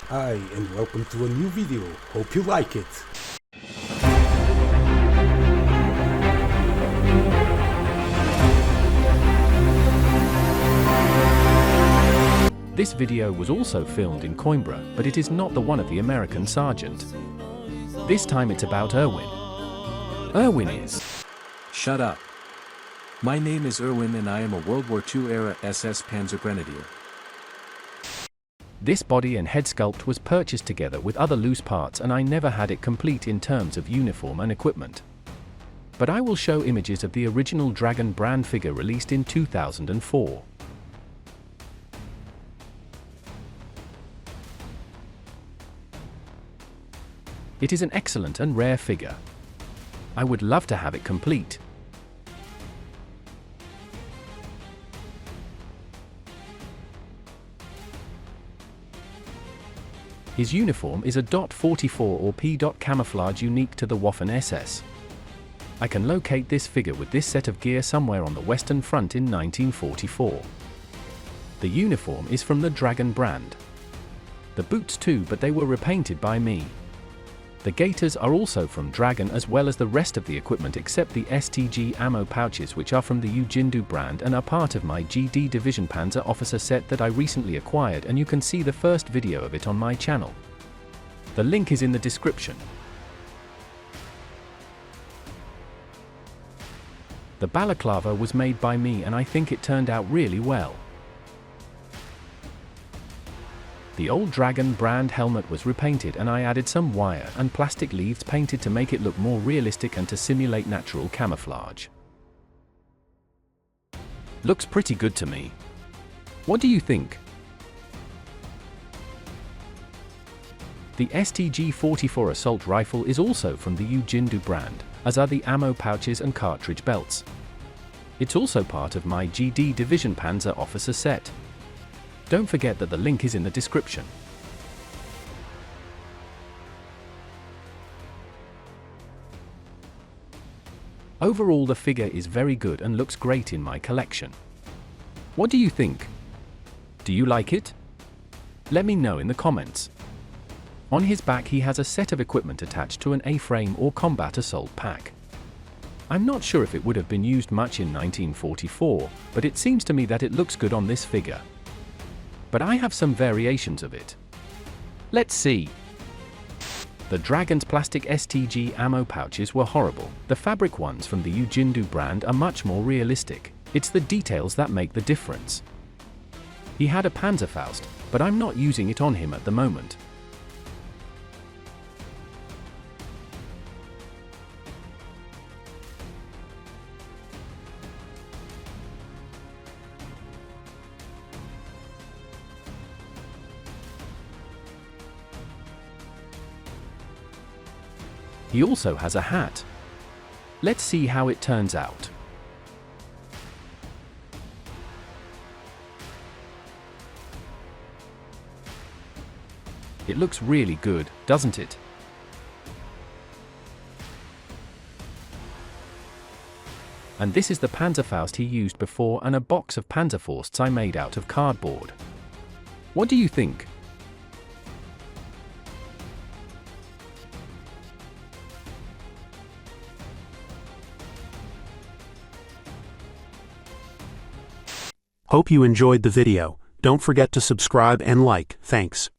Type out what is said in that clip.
Hi, and welcome to a new video. Hope you like it. This video was also filmed in Coimbra, but it is not the one of the American sergeant. This time it's about Erwin. Erwin is... Shut up. My name is Erwin and I am a World War II era SS Panzergrenadier. This body and head sculpt was purchased together with other loose parts and I never had it complete in terms of uniform and equipment. But I will show images of the original Dragon brand figure released in 2004. It is an excellent and rare figure. I would love to have it complete. His uniform is a .44 or P. camouflage unique to the Waffen SS. I can locate this figure with this set of gear somewhere on the Western Front in 1944. The uniform is from the Dragon brand. The boots too, but they were repainted by me. The gaiters are also from Dragon as well as the rest of the equipment except the STG ammo pouches, which are from the Ujindu brand and are part of my GD Division Panzer Officer set that I recently acquired, and you can see the first video of it on my channel. The link is in the description. The balaclava was made by me and I think it turned out really well. The old Dragon brand helmet was repainted and I added some wire and plastic leaves painted to make it look more realistic and to simulate natural camouflage. Looks pretty good to me. What do you think? The STG-44 assault rifle is also from the Ujindu brand, as are the ammo pouches and cartridge belts. It's also part of my GD Division Panzer Officer set. Don't forget that the link is in the description. Overall, the figure is very good and looks great in my collection. What do you think? Do you like it? Let me know in the comments. On his back he has a set of equipment attached to an A-frame or combat assault pack. I'm not sure if it would have been used much in 1944, but it seems to me that it looks good on this figure. But I have some variations of it. Let's see. The Dragon's plastic STG ammo pouches were horrible. The fabric ones from the Ujindu brand are much more realistic. It's the details that make the difference. He had a Panzerfaust, but I'm not using it on him at the moment. He also has a hat. Let's see how it turns out. It looks really good, doesn't it? And this is the Panzerfaust he used before and a box of Panzerfausts I made out of cardboard. What do you think? Hope you enjoyed the video. Don't forget to subscribe and like. Thanks.